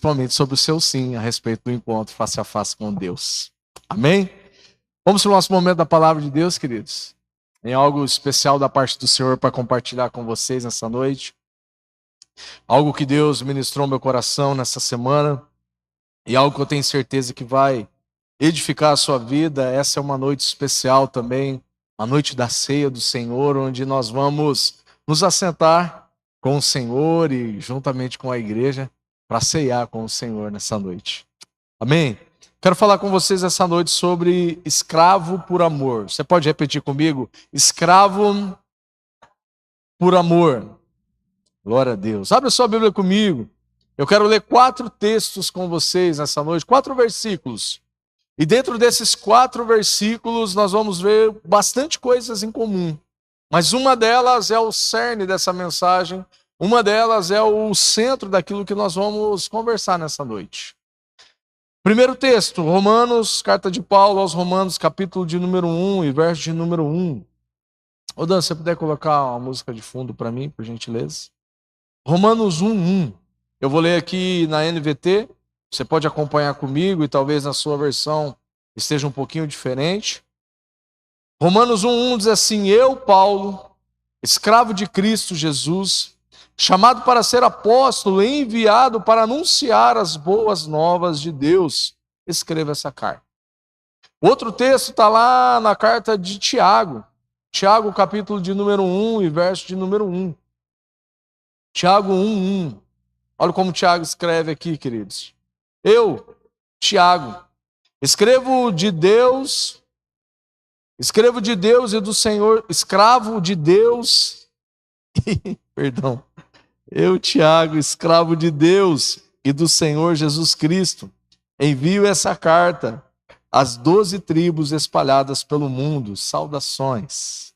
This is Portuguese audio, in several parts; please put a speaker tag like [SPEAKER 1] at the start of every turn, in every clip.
[SPEAKER 1] principalmente sobre o seu sim a respeito do encontro face a face com Deus. Amém? Vamos para o nosso momento da palavra de Deus, queridos. Tem algo especial da parte do Senhor para compartilhar com vocês nessa noite. Algo que Deus ministrou no meu coração nessa semana e algo que eu tenho certeza que vai edificar a sua vida. Essa é uma noite especial também, a noite da ceia do Senhor, onde nós vamos nos assentar com o Senhor e juntamente com a igreja para ceiar com o Senhor nessa noite. Amém? Quero falar com vocês essa noite sobre escravo por amor. Você pode repetir comigo? Escravo por amor. Glória a Deus. Abre a sua Bíblia comigo. Eu quero ler 4 textos com vocês nessa noite, 4 versículos. E dentro desses 4 versículos nós vamos ver bastante coisas em comum. Mas uma delas é o cerne dessa mensagem, uma delas é o centro daquilo que nós vamos conversar nessa noite. Primeiro texto, Romanos, carta de Paulo aos Romanos, capítulo de número 1 e verso de número 1. Ô Dan, se você puder colocar uma música de fundo para mim, por gentileza. Romanos 1:1. Eu vou ler aqui na NVT, você pode acompanhar comigo e talvez na sua versão esteja um pouquinho diferente. Romanos 1:1 diz assim: Eu, Paulo, escravo de Cristo Jesus, chamado para ser apóstolo e enviado para anunciar as boas novas de Deus, escreva essa carta. Outro texto está lá na carta de Tiago, Tiago capítulo de número 1 e verso de número 1. Tiago 1:1. Olha como Tiago escreve aqui, queridos. Eu, Tiago, escravo de Deus e do Senhor, escravo de Deus, perdão. Eu, Tiago, escravo de Deus e do Senhor Jesus Cristo, envio essa carta às 12 tribos espalhadas pelo mundo. Saudações.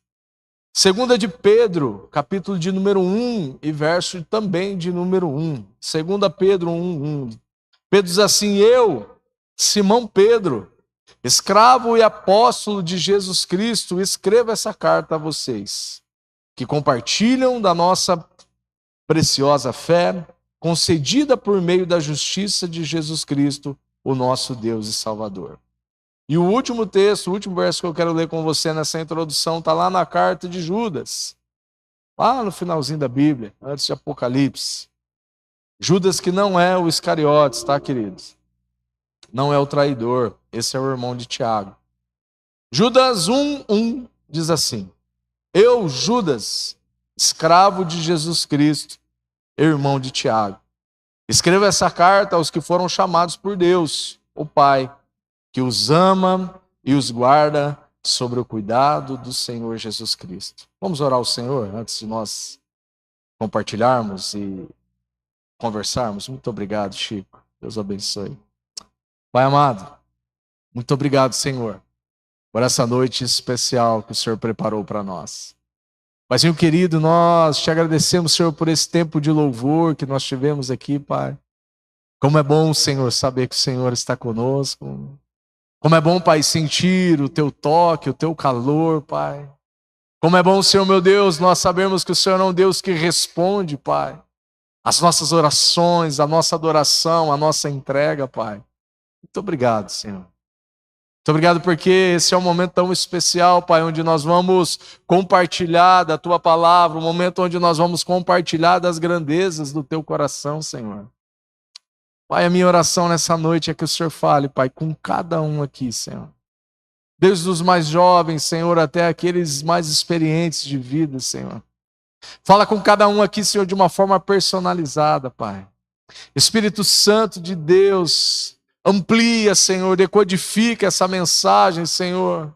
[SPEAKER 1] Segunda de Pedro, capítulo de número 1 e verso também de número 1. Segunda Pedro 1:1. Pedro diz assim: Eu, Simão Pedro, escravo e apóstolo de Jesus Cristo, escrevo essa carta a vocês, que compartilham da nossa preciosa fé, concedida por meio da justiça de Jesus Cristo, o nosso Deus e Salvador. E o último texto, o último verso que eu quero ler com você nessa introdução, está lá na carta de Judas, lá no finalzinho da Bíblia, antes de Apocalipse. Judas, que não é o Iscariotes, tá, queridos? Não é o traidor, esse é o irmão de Tiago. Judas 1:1 diz assim: Eu, Judas, escravo de Jesus Cristo, irmão de Tiago, escrevo essa carta aos que foram chamados por Deus, o Pai, que os ama e os guarda sobre o cuidado do Senhor Jesus Cristo. Vamos orar ao Senhor antes de nós compartilharmos e conversarmos. Muito obrigado, Chico. Deus abençoe. Pai amado, muito obrigado, Senhor, por essa noite especial que o Senhor preparou para nós. Paizinho querido, nós te agradecemos, Senhor, por esse tempo de louvor que nós tivemos aqui, Pai. Como é bom, Senhor, saber que o Senhor está conosco. Como é bom, Pai, sentir o Teu toque, o Teu calor, Pai. Como é bom, Senhor, meu Deus, nós sabemos que o Senhor é um Deus que responde, Pai, as nossas orações, a nossa adoração, a nossa entrega, Pai. Muito obrigado, Senhor. Muito obrigado porque esse é um momento tão especial, Pai, onde nós vamos compartilhar da Tua palavra, um momento onde nós vamos compartilhar das grandezas do Teu coração, Senhor. Pai, a minha oração nessa noite é que o Senhor fale, Pai, com cada um aqui, Senhor. Desde os mais jovens, Senhor, até aqueles mais experientes de vida, Senhor. Fala com cada um aqui, Senhor, de uma forma personalizada, Pai. Espírito Santo de Deus, amplia, Senhor, decodifica essa mensagem, Senhor,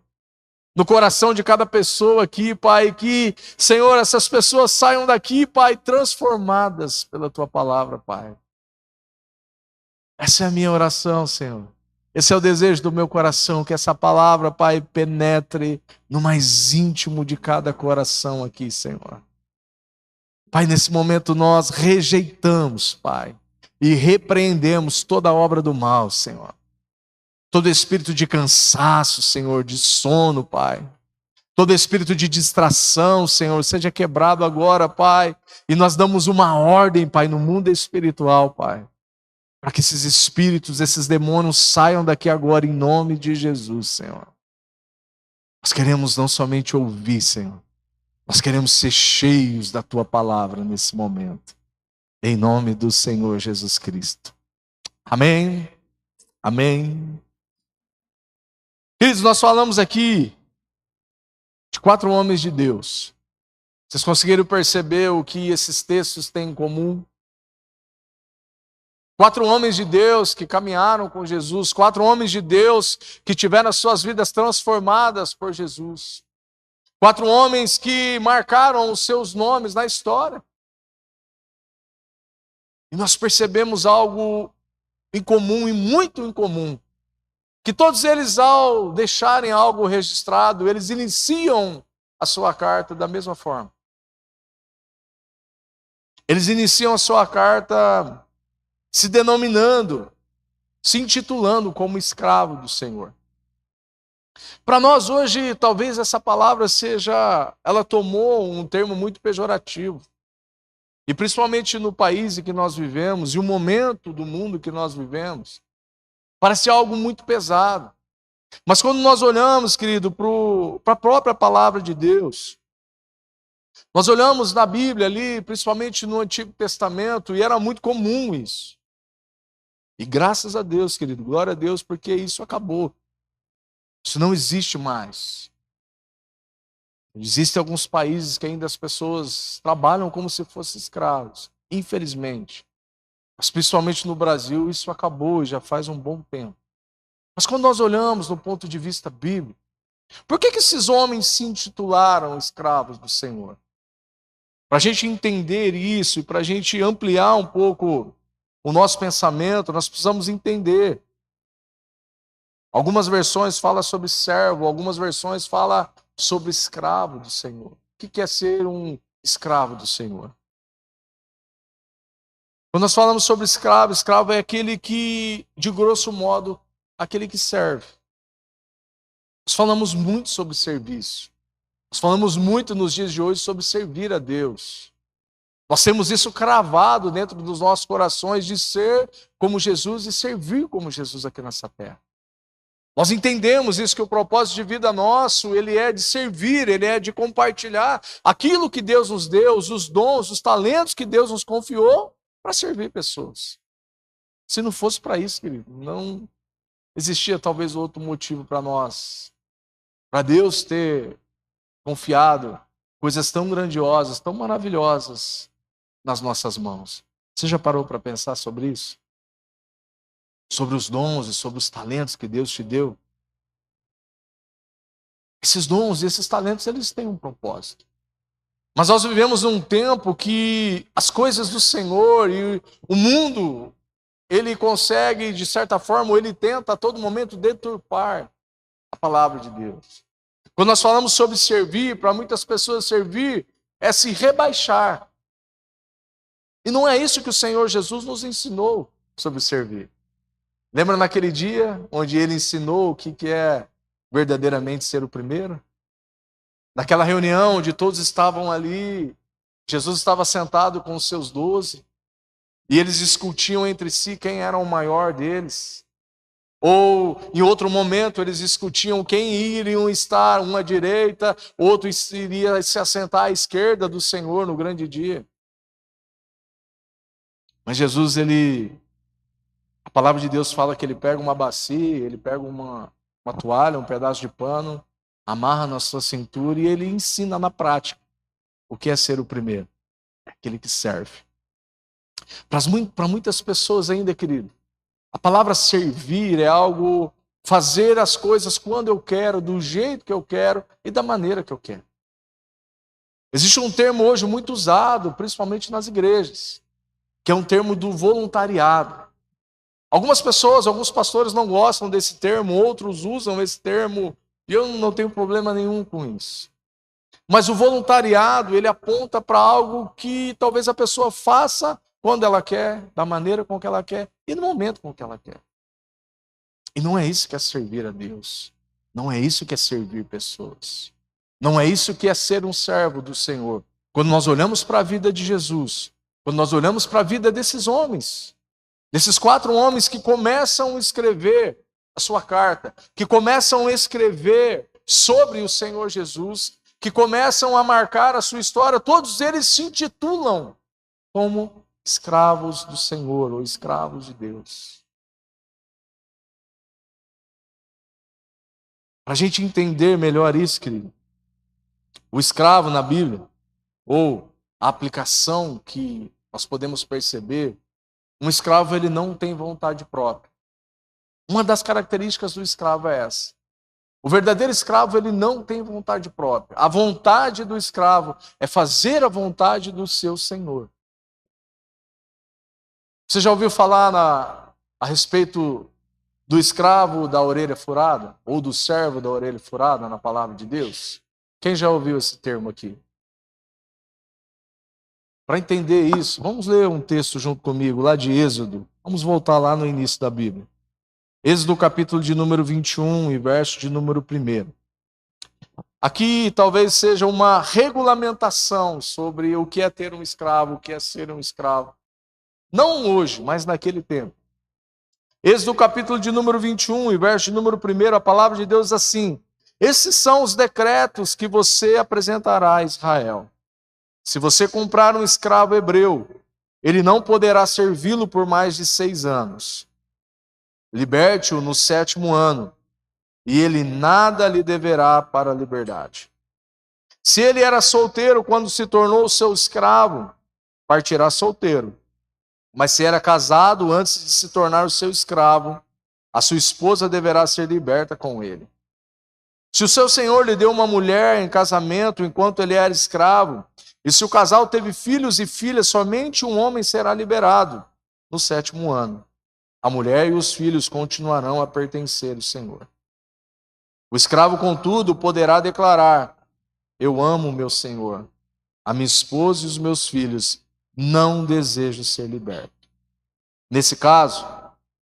[SPEAKER 1] no coração de cada pessoa aqui, Pai, que, Senhor, essas pessoas saiam daqui, Pai, transformadas pela Tua palavra, Pai. Essa é a minha oração, Senhor. Esse é o desejo do meu coração, que essa palavra, Pai, penetre no mais íntimo de cada coração aqui, Senhor. Pai, nesse momento nós rejeitamos, Pai, e repreendemos toda obra do mal, Senhor. Todo espírito de cansaço, Senhor, de sono, Pai. Todo espírito de distração, Senhor, seja quebrado agora, Pai. E nós damos uma ordem, Pai, no mundo espiritual, Pai. para que esses espíritos, esses demônios saiam daqui agora em nome de Jesus, Senhor. Nós queremos não somente ouvir, Senhor, nós queremos ser cheios da Tua palavra nesse momento. Em nome do Senhor Jesus Cristo. Amém. Amém. Queridos, nós falamos aqui de 4 homens de Deus. Vocês conseguiram perceber o que esses textos têm em comum? 4 homens de Deus que caminharam com Jesus, 4 homens de Deus que tiveram as suas vidas transformadas por Jesus. 4 homens que marcaram os seus nomes na história. E nós percebemos algo em comum e muito em comum. Que todos eles, ao deixarem algo registrado, eles iniciam a sua carta da mesma forma. Eles iniciam a sua carta se denominando, se intitulando como escravo do Senhor. Para nós hoje, talvez essa palavra ela tomou um termo muito pejorativo. E principalmente no país em que nós vivemos, e o momento do mundo que nós vivemos, parece algo muito pesado. Mas quando nós olhamos, querido, para a própria palavra de Deus, nós olhamos na Bíblia ali, principalmente no Antigo Testamento, e era muito comum isso. E graças a Deus, querido, glória a Deus, porque isso acabou. Isso não existe mais. Existem alguns países que ainda as pessoas trabalham como se fossem escravos, infelizmente. Mas principalmente no Brasil, isso acabou e já faz um bom tempo. Mas quando nós olhamos do ponto de vista bíblico, por que esses homens se intitularam escravos do Senhor? Para a gente entender isso e para a gente ampliar um pouco o nosso pensamento, nós precisamos entender. Algumas versões falam sobre servo, algumas versões falam sobre escravo do Senhor. O que é ser um escravo do Senhor? Quando nós falamos sobre escravo, escravo é aquele que, de grosso modo, aquele que serve. Nós falamos muito sobre serviço. Nós falamos muito nos dias de hoje sobre servir a Deus. Nós temos isso cravado dentro dos nossos corações de ser como Jesus e servir como Jesus aqui nessa terra. Nós entendemos isso, que o propósito de vida nosso, ele é de servir, ele é de compartilhar aquilo que Deus nos deu, os dons, os talentos que Deus nos confiou para servir pessoas. Se não fosse para isso, querido, não existia talvez outro motivo para nós, para Deus ter confiado coisas tão grandiosas, tão maravilhosas nas nossas mãos. Você já parou para pensar sobre isso? Sobre os dons e sobre os talentos que Deus te deu? Esses dons e esses talentos, eles têm um propósito. Mas nós vivemos num tempo que as coisas do Senhor e o mundo, ele consegue, de certa forma, ele tenta a todo momento deturpar a palavra de Deus. Quando nós falamos sobre servir, para muitas pessoas servir é se rebaixar. E não é isso que o Senhor Jesus nos ensinou sobre servir. Lembra naquele dia onde ele ensinou o que é verdadeiramente ser o primeiro? Naquela reunião onde todos estavam ali, Jesus estava sentado com os seus 12, e eles discutiam entre si quem era o maior deles. Ou, em outro momento, eles discutiam quem iriam estar, um à direita, outro iria se assentar à esquerda do Senhor no grande dia. Mas Jesus, a palavra de Deus fala que ele pega uma bacia, ele pega uma toalha, um pedaço de pano, amarra na sua cintura e ele ensina na prática o que é ser o primeiro. É aquele que serve. Para muitas pessoas ainda, querido, a palavra servir é algo, fazer as coisas quando eu quero, do jeito que eu quero e da maneira que eu quero. Existe um termo hoje muito usado, principalmente nas igrejas, que é um termo do voluntariado. Algumas pessoas, alguns pastores não gostam desse termo, outros usam esse termo, e eu não tenho problema nenhum com isso. Mas o voluntariado, ele aponta para algo que talvez a pessoa faça quando ela quer, da maneira com que ela quer e no momento com que ela quer. E não é isso que é servir a Deus. Não é isso que é servir pessoas. Não é isso que é ser um servo do Senhor. Quando nós olhamos para a vida de Jesus, quando nós olhamos para a vida desses homens, Desses 4 homens que começam a escrever a sua carta, que começam a escrever sobre o Senhor Jesus, que começam a marcar a sua história, todos eles se intitulam como escravos do Senhor ou escravos de Deus. Para a gente entender melhor isso, querido, o escravo na Bíblia, ou a aplicação que nós podemos perceber, um escravo ele não tem vontade própria. Uma das características do escravo é essa. O verdadeiro escravo ele não tem vontade própria. A vontade do escravo é fazer a vontade do seu senhor. Você já ouviu falar a respeito do escravo da orelha furada? Ou do servo da orelha furada na palavra de Deus? Quem já ouviu esse termo aqui? Para entender isso, vamos ler um texto junto comigo, lá de Êxodo. Vamos voltar lá no início da Bíblia. Êxodo capítulo de número 21 e verso de número 1. Aqui talvez seja uma regulamentação sobre o que é ter um escravo, o que é ser um escravo. Não hoje, mas naquele tempo. Êxodo capítulo de número 21 e verso de número 1, a palavra de Deus diz assim: esses são os decretos que você apresentará a Israel. Se você comprar um escravo hebreu, ele não poderá servi-lo por mais de 6 anos. Liberte-o no 7º ano, e ele nada lhe deverá para a liberdade. Se ele era solteiro quando se tornou seu escravo, partirá solteiro. Mas se era casado antes de se tornar o seu escravo, a sua esposa deverá ser liberta com ele. Se o seu senhor lhe deu uma mulher em casamento enquanto ele era escravo, e se o casal teve filhos e filhas, somente um homem será liberado no 7º ano. A mulher e os filhos continuarão a pertencer ao Senhor. O escravo, contudo, poderá declarar: eu amo meu senhor, a minha esposa e os meus filhos, não desejo ser liberto. Nesse caso,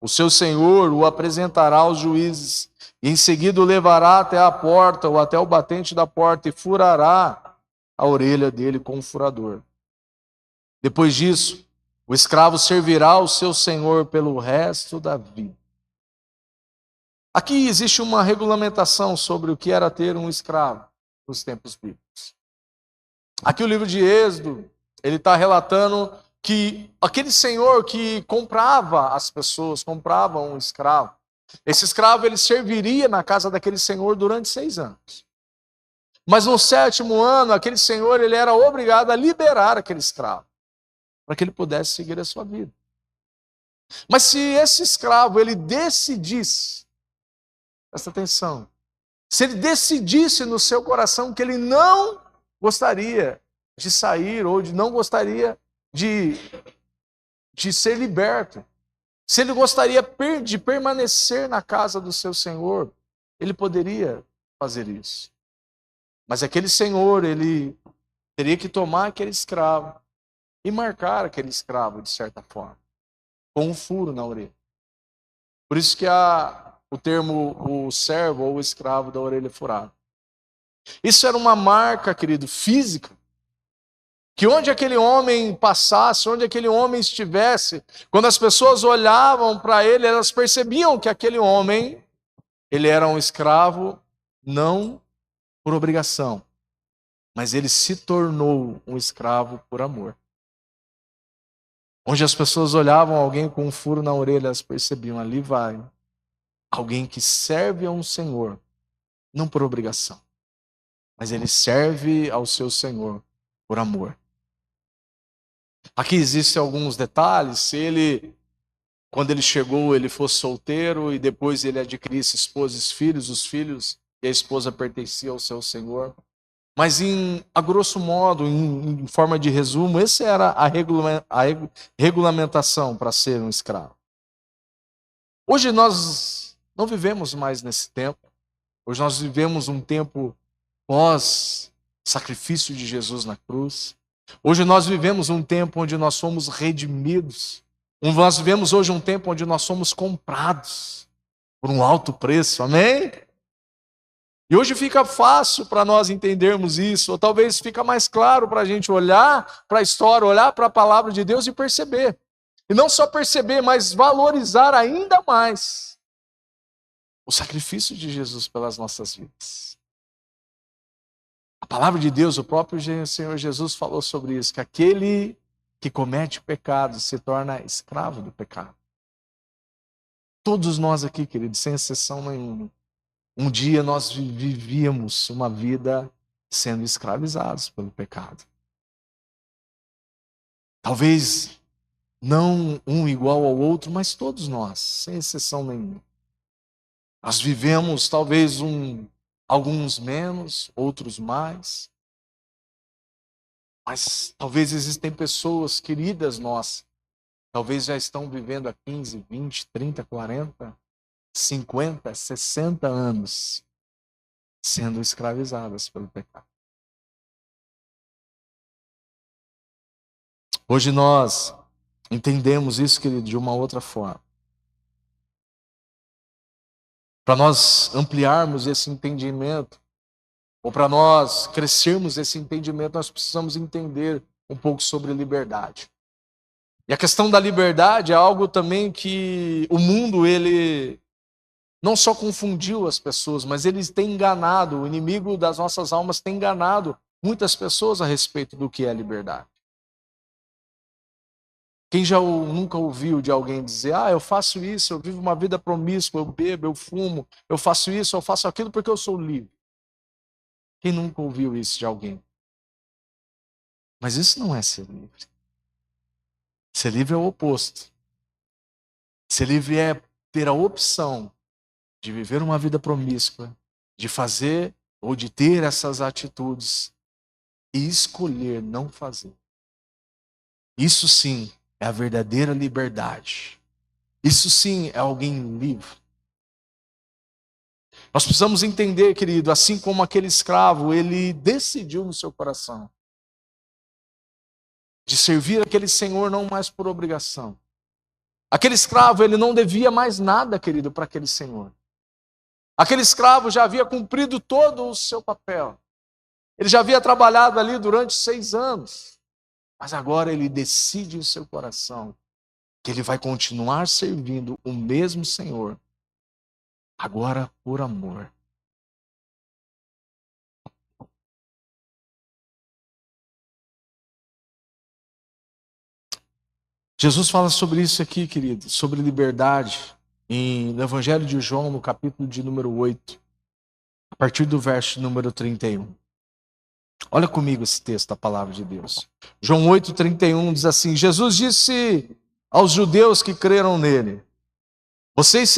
[SPEAKER 1] o seu senhor o apresentará aos juízes, e em seguida o levará até a porta ou até o batente da porta e furará a orelha dele com um furador. Depois disso, o escravo servirá ao seu senhor pelo resto da vida. Aqui existe uma regulamentação sobre o que era ter um escravo nos tempos bíblicos. Aqui o livro de Êxodo, ele está relatando que aquele senhor que comprava as pessoas, comprava um escravo, esse escravo ele serviria na casa daquele senhor durante 6 anos. Mas no 7º ano, aquele senhor ele era obrigado a liberar aquele escravo, para que ele pudesse seguir a sua vida. Mas se esse escravo ele decidisse, presta atenção, se ele decidisse no seu coração que ele não gostaria de sair ou de não gostaria de ser liberto, se ele gostaria de permanecer na casa do seu senhor, ele poderia fazer isso. Mas aquele senhor, ele teria que tomar aquele escravo e marcar aquele escravo de certa forma, com um furo na orelha. Por isso que há o termo o servo ou o escravo da orelha furada. Isso era uma marca, querido, física, que onde aquele homem passasse, onde aquele homem estivesse, quando as pessoas olhavam para ele, elas percebiam que aquele homem, ele era um escravo, não por obrigação, mas ele se tornou um escravo por amor. Onde as pessoas olhavam alguém com um furo na orelha, elas percebiam, ali vai alguém que serve a um senhor, não por obrigação, mas ele serve ao seu senhor por amor. Aqui existem alguns detalhes. Se ele, quando ele chegou, ele fosse solteiro e depois ele adquirisse esposa e filhos, os filhos e a esposa pertenciam ao seu senhor. Mas a grosso modo, em forma de resumo, essa era a regulamentação para ser um escravo. Hoje nós não vivemos mais nesse tempo. Hoje nós vivemos um tempo pós-sacrifício de Jesus na cruz. Hoje nós vivemos um tempo onde nós somos redimidos. Nós vivemos hoje um tempo onde nós somos comprados por um alto preço. Amém? E hoje fica fácil para nós entendermos isso, ou talvez fica mais claro para a gente olhar para a história, olhar para a palavra de Deus e perceber E não só perceber, mas valorizar ainda mais o sacrifício de Jesus pelas nossas vidas. A palavra de Deus, o próprio Senhor Jesus falou sobre isso, que aquele que comete pecado se torna escravo do pecado. Todos nós aqui, queridos, sem exceção nenhuma, um dia nós vivíamos uma vida sendo escravizados pelo pecado. Talvez não um igual ao outro, mas todos nós, sem exceção nenhuma. Nós vivemos talvez alguns menos, outros mais. Mas talvez existem pessoas queridas nossas, talvez já estão vivendo há 15, 20, 30, 40, 50, 60 anos, sendo escravizadas pelo pecado. Hoje nós entendemos isso, querido, de uma outra forma. Para nós ampliarmos esse entendimento, ou para nós crescermos esse entendimento, nós precisamos entender um pouco sobre liberdade. E a questão da liberdade é algo também que o mundo, ele não só confundiu as pessoas, mas ele tem enganado, o inimigo das nossas almas tem enganado muitas pessoas a respeito do que é liberdade. Quem já nunca ouviu de alguém dizer, eu faço isso, eu vivo uma vida promíscua, eu bebo, eu fumo, eu faço isso, eu faço aquilo porque eu sou livre. Quem nunca ouviu isso de alguém? Mas isso não é ser livre. Ser livre é o oposto. Ser livre é ter a opção de viver uma vida promíscua, de fazer ou de ter essas atitudes e escolher não fazer. Isso sim é a verdadeira liberdade. Isso sim é alguém livre. Nós precisamos entender, querido, assim como aquele escravo, ele decidiu no seu coração de servir aquele senhor não mais por obrigação. Aquele escravo, ele não devia mais nada, querido, para aquele senhor. Aquele escravo já havia cumprido todo o seu papel. Ele já havia trabalhado ali durante 6 anos. Mas agora ele decide em seu coração que ele vai continuar servindo o mesmo Senhor, agora por amor. Jesus fala sobre isso aqui, querido, sobre liberdade, no Evangelho de João, no capítulo de número 8, a partir do verso número 31. Olha comigo esse texto da palavra de Deus. João 8, 31 diz assim: Jesus disse aos judeus que creram nele: vocês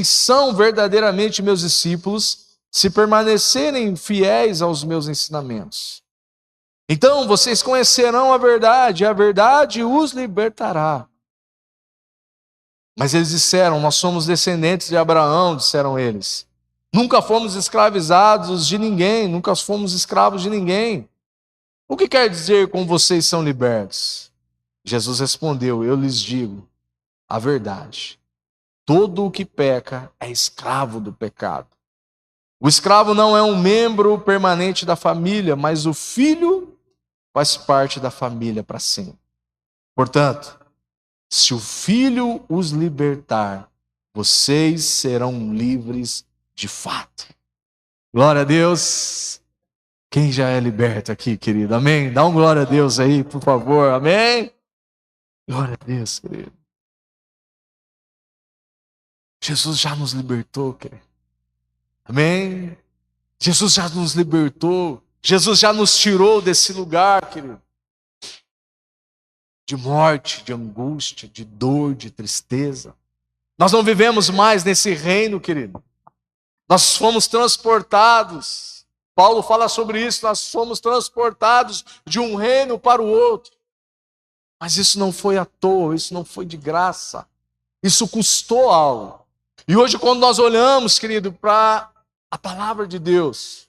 [SPEAKER 1] são verdadeiramente meus discípulos, se permanecerem fiéis aos meus ensinamentos. Então vocês conhecerão a verdade, e a verdade os libertará. Mas eles disseram: nós somos descendentes de Abraão, disseram eles. Nunca fomos escravizados de ninguém, nunca fomos escravos de ninguém. O que quer dizer com vocês são libertos? Jesus respondeu: eu lhes digo a verdade. Todo o que peca é escravo do pecado. O escravo não é um membro permanente da família, mas o filho faz parte da família para sempre. Portanto, se o filho os libertar, vocês serão livres de fato. Glória a Deus. Quem já é liberto aqui, querido? Amém? Dá um glória a Deus aí, por favor. Amém? Glória a Deus, querido. Jesus já nos libertou, querido. Amém? Jesus já nos libertou. Jesus já nos tirou desse lugar, querido. De morte, de angústia, de dor, de tristeza. Nós não vivemos mais nesse reino, querido. Nós fomos transportados. Paulo fala sobre isso. Nós fomos transportados de um reino para o outro. Mas isso não foi à toa, isso não foi de graça. Isso custou algo. E hoje, quando nós olhamos, querido, para a palavra de Deus,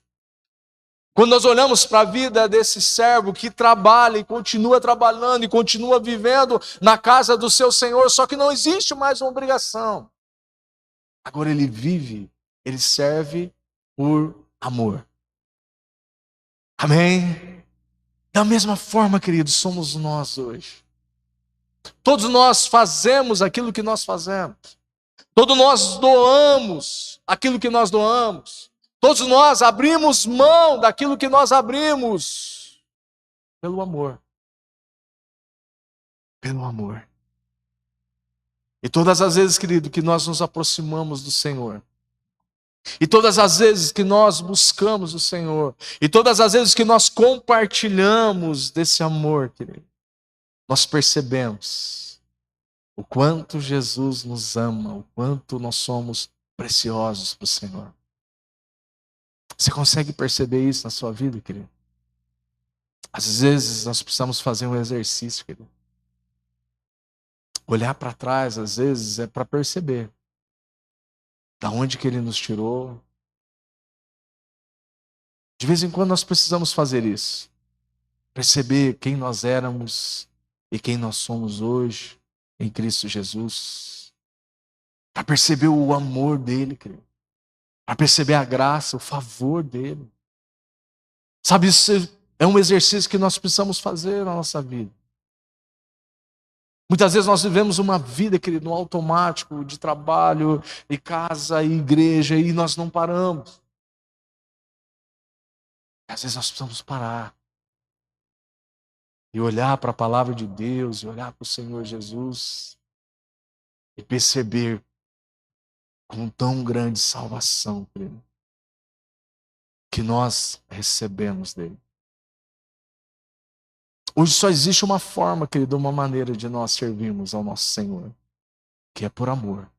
[SPEAKER 1] quando nós olhamos para a vida desse servo que trabalha e continua trabalhando e continua vivendo na casa do seu Senhor, só que não existe mais uma obrigação. Agora ele vive, ele serve por amor. Amém? Da mesma forma, queridos, somos nós hoje. Todos nós fazemos aquilo que nós fazemos. Todos nós doamos aquilo que nós doamos. Todos nós abrimos mão daquilo que nós abrimos. Pelo amor. Pelo amor. E todas as vezes, querido, que nós nos aproximamos do Senhor, e todas as vezes que nós buscamos o Senhor, e todas as vezes que nós compartilhamos desse amor, querido, nós percebemos o quanto Jesus nos ama, o quanto nós somos preciosos para o Senhor. Você consegue perceber isso na sua vida, querido? Às vezes nós precisamos fazer um exercício, querido. Olhar para trás, às vezes, é para perceber da onde que Ele nos tirou. De vez em quando nós precisamos fazer isso. Perceber quem nós éramos e quem nós somos hoje em Cristo Jesus. Para perceber o amor dEle, querido. Para perceber a graça, o favor dEle. Sabe, isso é um exercício que nós precisamos fazer na nossa vida. Muitas vezes nós vivemos uma vida, querido, no automático, de trabalho, e casa, e igreja, e nós não paramos. Às vezes nós precisamos parar. E olhar para a palavra de Deus, e olhar para o Senhor Jesus, e perceber com tão grande salvação, querido, que nós recebemos dele. Hoje só existe uma forma, querido, uma maneira de nós servirmos ao nosso Senhor, que é por amor.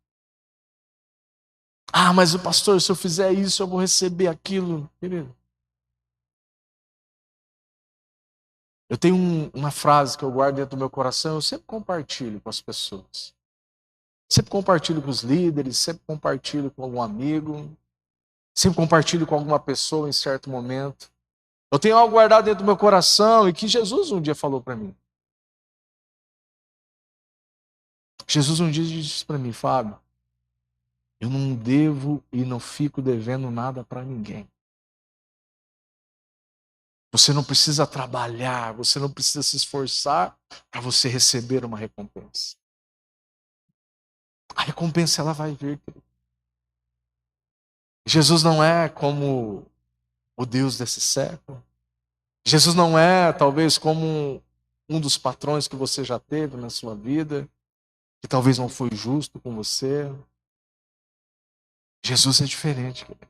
[SPEAKER 1] Ah, mas o pastor, se eu fizer isso, eu vou receber aquilo. Querido, eu tenho uma frase que eu guardo dentro do meu coração, eu sempre compartilho com as pessoas. Sempre compartilho com os líderes, sempre compartilho com algum amigo, sempre compartilho com alguma pessoa em certo momento. Eu tenho algo guardado dentro do meu coração e que Jesus um dia falou para mim. Jesus um dia disse para mim, Fábio, eu não devo e não fico devendo nada para ninguém. Você não precisa trabalhar, você não precisa se esforçar para você receber uma recompensa. A recompensa ela vai vir, querido. Jesus não é como o Deus desse século. Jesus não é, talvez, como um dos patrões que você já teve na sua vida, que talvez não foi justo com você. Jesus é diferente, querido.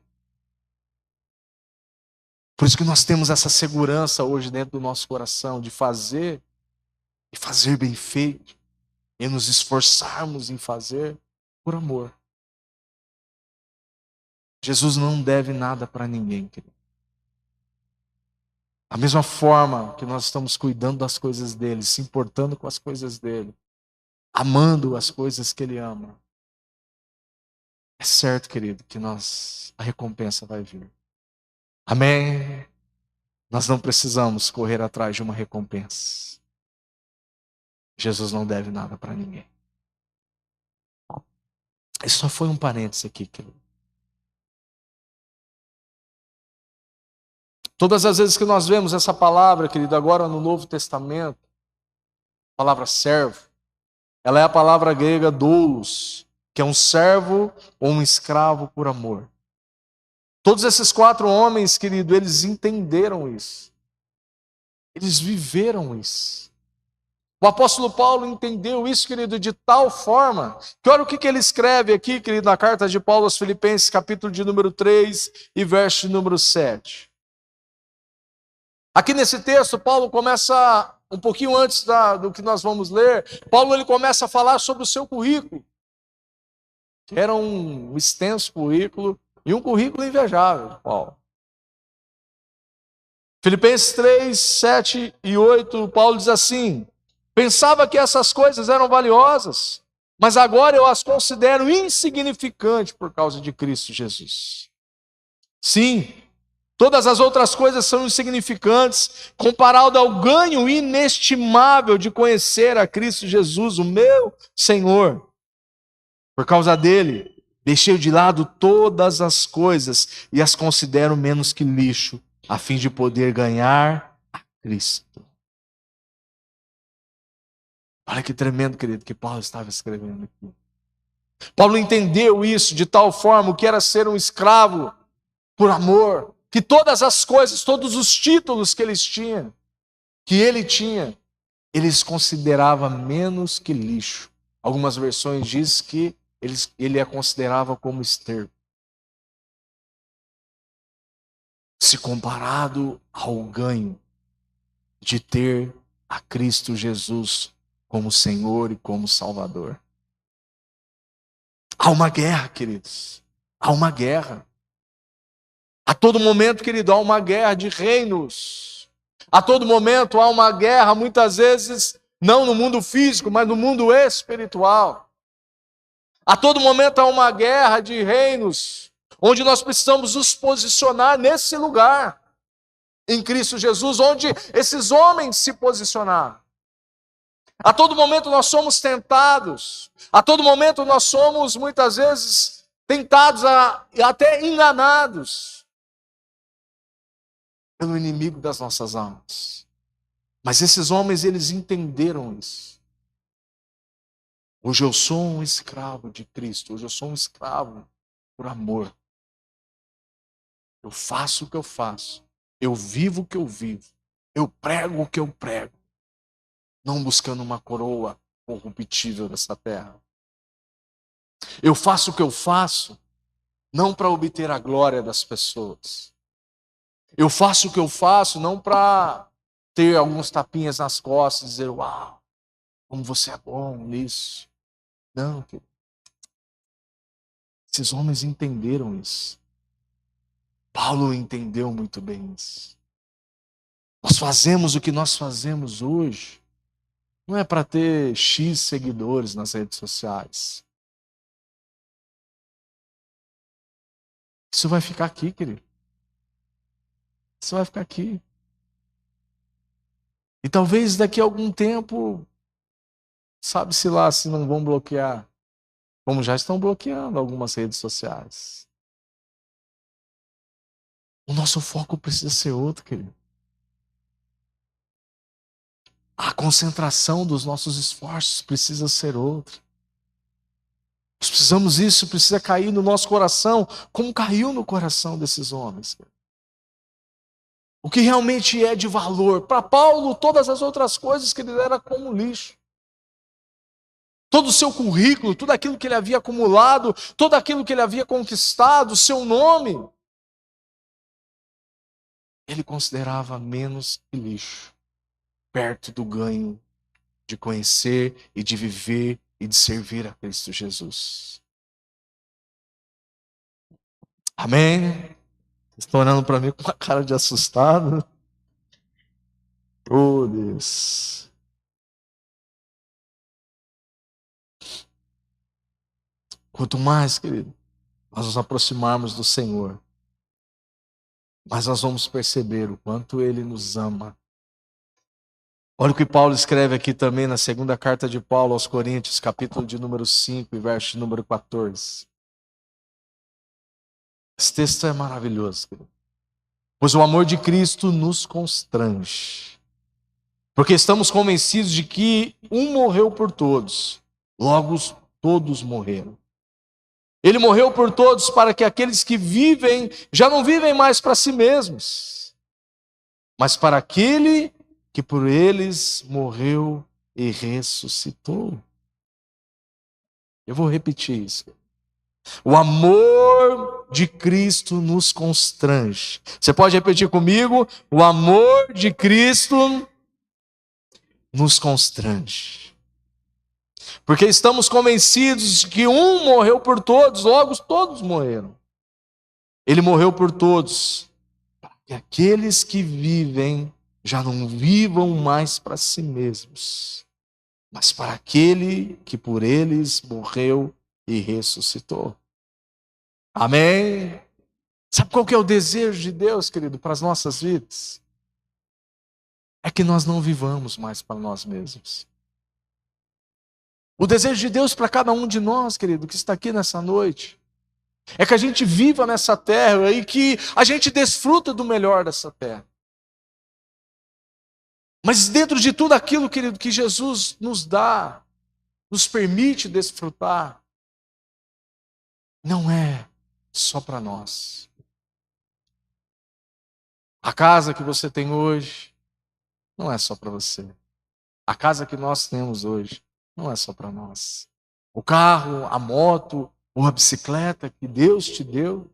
[SPEAKER 1] Por isso que nós temos essa segurança hoje dentro do nosso coração de fazer e fazer bem feito, e nos esforçarmos em fazer por amor. Jesus não deve nada para ninguém, querido. Da mesma forma que nós estamos cuidando das coisas dele, se importando com as coisas dele, amando as coisas que ele ama, é certo, querido, que a recompensa vai vir. Amém? Nós não precisamos correr atrás de uma recompensa. Jesus não deve nada para ninguém. Isso só foi um parênteses aqui, querido. Todas as vezes que nós vemos essa palavra, querido, agora no Novo Testamento, a palavra servo, ela é a palavra grega doulos, que é um servo ou um escravo por amor. Todos esses 4 homens, querido, eles entenderam isso. Eles viveram isso. O apóstolo Paulo entendeu isso, querido, de tal forma, que olha o que ele escreve aqui, querido, na carta de Paulo aos Filipenses, capítulo de número 3 e verso de número 7. Aqui nesse texto, Paulo começa, um pouquinho antes do que nós vamos ler, Paulo ele começa a falar sobre o seu currículo. Que era um extenso currículo e um currículo invejável, Paulo. Filipenses 3, 7 e 8, Paulo diz assim: pensava que essas coisas eram valiosas, mas agora eu as considero insignificantes por causa de Cristo Jesus. Sim, todas as outras coisas são insignificantes comparado ao ganho inestimável de conhecer a Cristo Jesus, o meu Senhor. Por causa dele, deixei de lado todas as coisas e as considero menos que lixo, a fim de poder ganhar a Cristo. Olha que tremendo, querido, que Paulo estava escrevendo aqui. Paulo entendeu isso de tal forma, o que era ser um escravo por amor, que todas as coisas, todos os títulos que ele tinha, eles considerava menos que lixo. Algumas versões dizem que ele a considerava como esterco. Se comparado ao ganho de ter a Cristo Jesus como Senhor e como Salvador. Há uma guerra, queridos. Há uma guerra. A todo momento, querido, há uma guerra de reinos. A todo momento há uma guerra, muitas vezes, não no mundo físico, mas no mundo espiritual. A todo momento há uma guerra de reinos, onde nós precisamos nos posicionar nesse lugar, em Cristo Jesus, onde esses homens se posicionaram. A todo momento nós somos tentados, a todo momento nós somos, muitas vezes, tentados e até enganados pelo inimigo das nossas almas. Mas esses homens, eles entenderam isso. Hoje eu sou um escravo de Cristo, hoje eu sou um escravo por amor. Eu faço o que eu faço, eu vivo o que eu vivo, eu prego o que eu prego, não buscando uma coroa corruptível dessa terra. Eu faço o que eu faço, não para obter a glória das pessoas. Eu faço o que eu faço, não para ter alguns tapinhas nas costas e dizer, uau, como você é bom nisso. Não, querido. Esses homens entenderam isso. Paulo entendeu muito bem isso. Nós fazemos o que nós fazemos hoje, não é para ter X seguidores nas redes sociais. Isso vai ficar aqui, querido. Isso vai ficar aqui. E talvez daqui a algum tempo, sabe-se lá se não vão bloquear, como já estão bloqueando algumas redes sociais. O nosso foco precisa ser outro, querido. A concentração dos nossos esforços precisa ser outra. Nós precisamos isso, precisa cair no nosso coração, como caiu no coração desses homens. O que realmente é de valor. Para Paulo, todas as outras coisas que ele era como lixo. Todo o seu currículo, tudo aquilo que ele havia acumulado, tudo aquilo que ele havia conquistado, o seu nome, ele considerava menos que lixo, perto do ganho de conhecer e de viver e de servir a Cristo Jesus. Amém? Vocês estão olhando para mim com uma cara de assustado? Oh, Deus. Quanto mais, querido, nós nos aproximarmos do Senhor, mas nós vamos perceber o quanto Ele nos ama. Olha o que Paulo escreve aqui também na segunda carta de Paulo aos Coríntios, capítulo de número 5 e verso de número 14. Esse texto é maravilhoso, querido. Pois o amor de Cristo nos constrange, porque estamos convencidos de que um morreu por todos, logo todos morreram. Ele morreu por todos para que aqueles que vivem, já não vivem mais para si mesmos, mas para aquele que por eles morreu e ressuscitou. Eu vou repetir isso. O amor de Cristo nos constrange. Você pode repetir comigo? O amor de Cristo nos constrange. Porque estamos convencidos de que um morreu por todos, logo todos morreram. Ele morreu por todos, para que aqueles que vivem já não vivam mais para si mesmos, mas para aquele que por eles morreu e ressuscitou. Amém? Sabe qual que é o desejo de Deus, querido, para as nossas vidas? É que nós não vivamos mais para nós mesmos. O desejo de Deus para cada um de nós, querido, que está aqui nessa noite, é que a gente viva nessa terra e que a gente desfruta do melhor dessa terra. Mas dentro de tudo aquilo, querido, que Jesus nos dá, nos permite desfrutar, não é só para nós. A casa que você tem hoje não é só para você. A casa que nós temos hoje não é só para nós. O carro, a moto ou a bicicleta que Deus te deu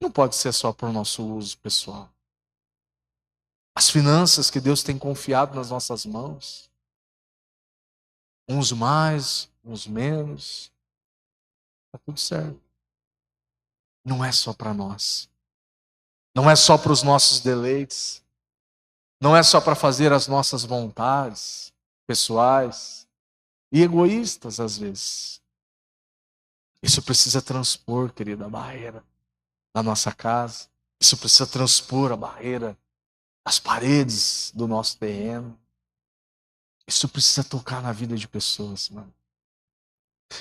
[SPEAKER 1] não pode ser só para o nosso uso pessoal. As finanças que Deus tem confiado nas nossas mãos, uns mais, uns menos, está tudo certo. Não é só para nós. Não é só para os nossos deleites. Não é só para fazer as nossas vontades pessoais e egoístas às vezes. Isso precisa transpor, querida, a barreira da nossa casa. Isso precisa transpor a barreira das paredes do nosso terreno. Isso precisa tocar na vida de pessoas, mano.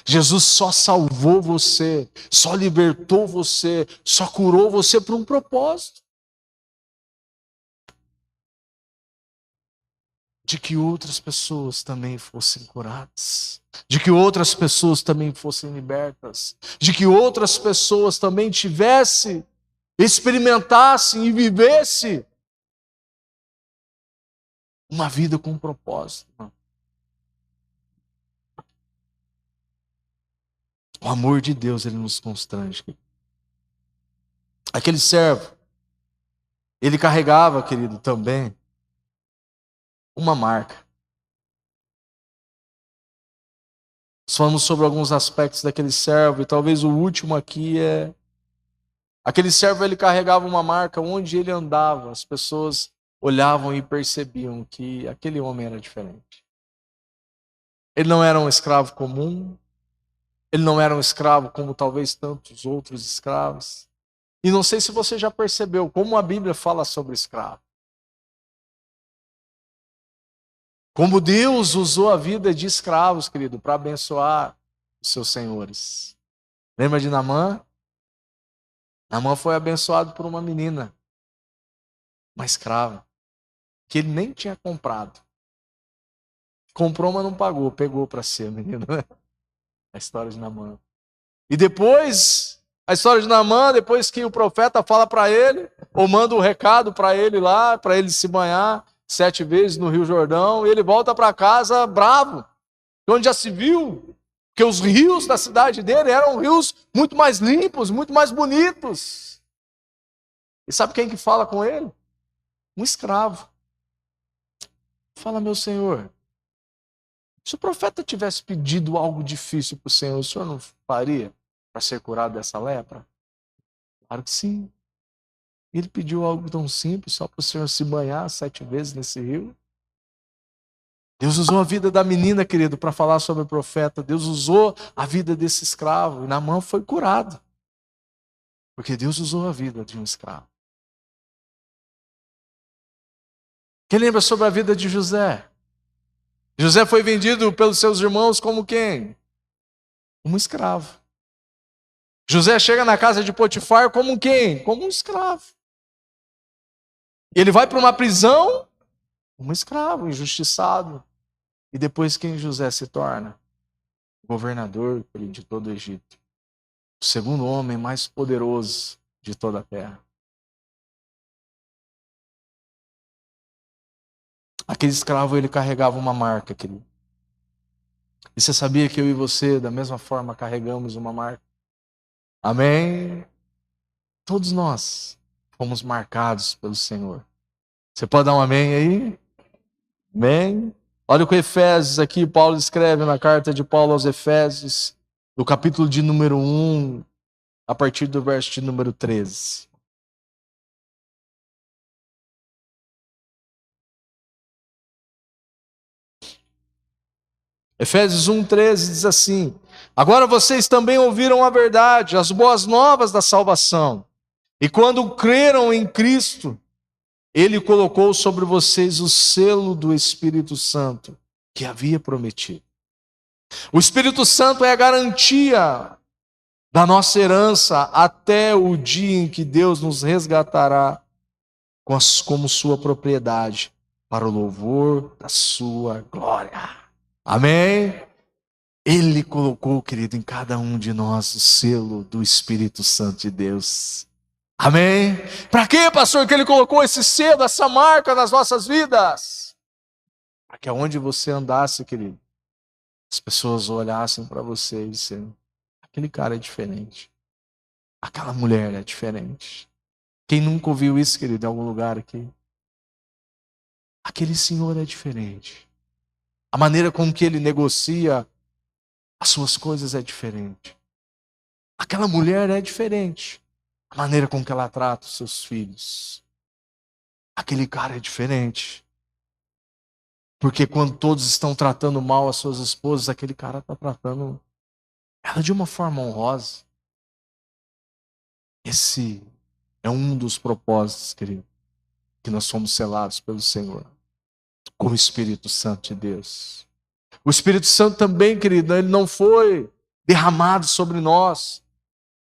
[SPEAKER 1] Jesus só salvou você, só libertou você, só curou você por um propósito. De que outras pessoas também fossem curadas, de que outras pessoas também fossem libertas, de que outras pessoas também tivessem, experimentassem e vivessem uma vida com propósito. O amor de Deus, ele nos constrange. Aquele servo, ele carregava, querido, também uma marca. Nós falamos sobre alguns aspectos daquele servo, e talvez o último aqui é... Aquele servo, ele carregava uma marca onde ele andava. As pessoas olhavam e percebiam que aquele homem era diferente. Ele não era um escravo comum. Ele não era um escravo como talvez tantos outros escravos. E não sei se você já percebeu como a Bíblia fala sobre escravo. Como Deus usou a vida de escravos, querido, para abençoar os seus senhores. Lembra de Naamã? Naamã foi abençoado por uma menina, uma escrava, que ele nem tinha comprado. Comprou, mas não pagou, pegou para ser a menina. A história de Naamã. E depois, a história de Naamã, depois que o profeta fala para ele, ou manda um recado para ele lá, para ele se banhar 7 vezes no Rio Jordão, e ele volta para casa bravo, onde já se viu que os rios da cidade dele eram rios muito mais limpos, muito mais bonitos. E sabe quem que fala com ele? Um escravo. Fala, meu senhor, se o profeta tivesse pedido algo difícil para o senhor não faria para ser curado dessa lepra? Claro que sim. Ele pediu algo tão simples, só para o senhor se banhar 7 vezes nesse rio. Deus usou a vida da menina, querido, para falar sobre o profeta. Deus usou a vida desse escravo. E Naamã foi curado. Porque Deus usou a vida de um escravo. Quem lembra sobre a vida de José? José foi vendido pelos seus irmãos como quem? Como escravo. José chega na casa de Potifar como quem? Como um escravo. Ele vai para uma prisão como escravo, injustiçado. E depois quem José se torna? Governador de todo o Egito. O segundo homem mais poderoso de toda a terra. Aquele escravo, ele carregava uma marca, querido. E você sabia que eu e você, da mesma forma, carregamos uma marca? Amém? Todos nós fomos marcados pelo Senhor. Você pode dar um amém aí? Amém? Olha o que Efésios aqui, Paulo escreve na carta de Paulo aos Efésios, no capítulo de número 1, a partir do verso de número 13. Efésios 1,13 diz assim: agora vocês também ouviram a verdade, as boas novas da salvação. E quando creram em Cristo, Ele colocou sobre vocês o selo do Espírito Santo que havia prometido. O Espírito Santo é a garantia da nossa herança até o dia em que Deus nos resgatará como sua propriedade para o louvor da sua glória. Amém? Ele colocou, querido, em cada um de nós o selo do Espírito Santo de Deus. Amém? Para quê, pastor, que ele colocou esse selo, essa marca nas nossas vidas? Para que aonde você andasse, querido, as pessoas olhassem para você e dissessem: aquele cara é diferente. Aquela mulher é diferente. Quem nunca ouviu isso, querido, em algum lugar aqui? Aquele senhor é diferente. A maneira com que ele negocia as suas coisas é diferente. Aquela mulher é diferente. A maneira com que ela trata os seus filhos. Aquele cara é diferente. Porque quando todos estão tratando mal as suas esposas, aquele cara está tratando ela de uma forma honrosa. Esse é um dos propósitos, querido, que nós somos selados pelo Senhor, com o Espírito Santo de Deus. O Espírito Santo também, querido, ele não foi derramado sobre nós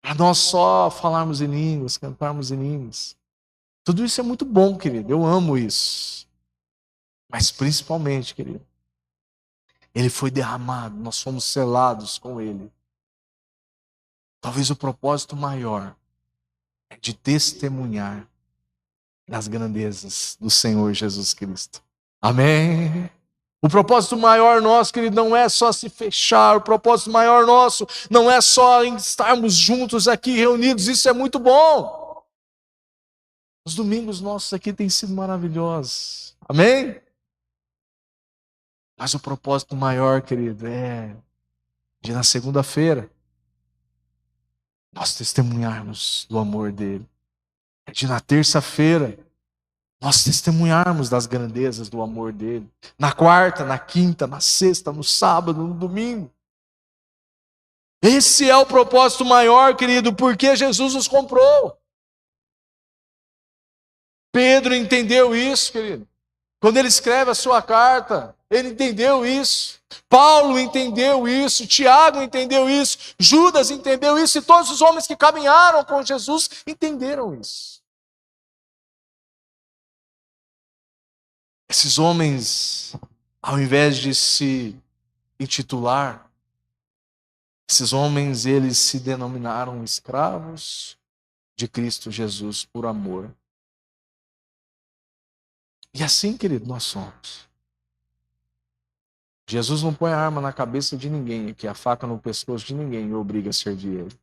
[SPEAKER 1] para nós só falarmos em línguas, cantarmos em línguas. Tudo isso é muito bom, querido, eu amo isso. Mas principalmente, querido, ele foi derramado, nós fomos selados com ele. Talvez o propósito maior é de testemunhar das grandezas do Senhor Jesus Cristo. Amém? O propósito maior nosso, querido, não é só se fechar. O propósito maior nosso não é só estarmos juntos aqui reunidos. Isso é muito bom. Os domingos nossos aqui têm sido maravilhosos. Amém? Mas o propósito maior, querido, é de na segunda-feira nós testemunharmos do amor dele. É de na terça-feira nós testemunharmos das grandezas do amor dele. Na quarta, na quinta, na sexta, no sábado, no domingo. Esse é o propósito maior, querido, porque Jesus nos comprou. Pedro entendeu isso, querido. Quando ele escreve a sua carta, ele entendeu isso. Paulo entendeu isso. Tiago entendeu isso. Judas entendeu isso. E todos os homens que caminharam com Jesus entenderam isso. Esses homens, ao invés de se intitular, esses homens, eles se denominaram escravos de Cristo Jesus por amor. E assim, querido, nós somos. Jesus não põe a arma na cabeça de ninguém aqui, a faca no pescoço de ninguém e obriga a servir ele.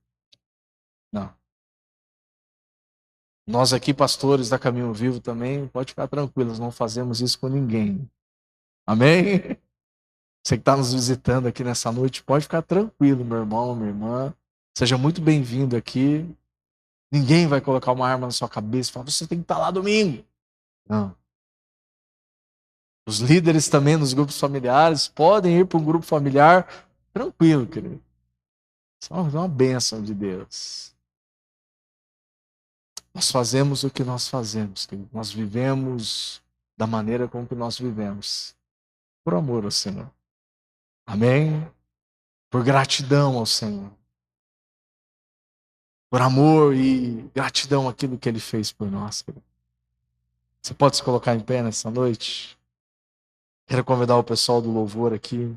[SPEAKER 1] Não. Nós aqui, pastores da Caminho Vivo também, pode ficar tranquilos, não fazemos isso com ninguém. Amém? Você que está nos visitando aqui nessa noite, pode ficar tranquilo, meu irmão, minha irmã. Seja muito bem-vindo aqui. Ninguém vai colocar uma arma na sua cabeça e falar: você tem que estar lá domingo. Não. Os líderes também nos grupos familiares podem ir para um grupo familiar tranquilo, querido. Isso é uma bênção de Deus. Nós fazemos o que nós fazemos, querido. Nós vivemos da maneira como que nós vivemos. Por amor ao Senhor. Amém? Por gratidão ao Senhor. Por amor e gratidão àquilo que Ele fez por nós, querido. Você pode se colocar em pé nessa noite? Quero convidar o pessoal do louvor aqui.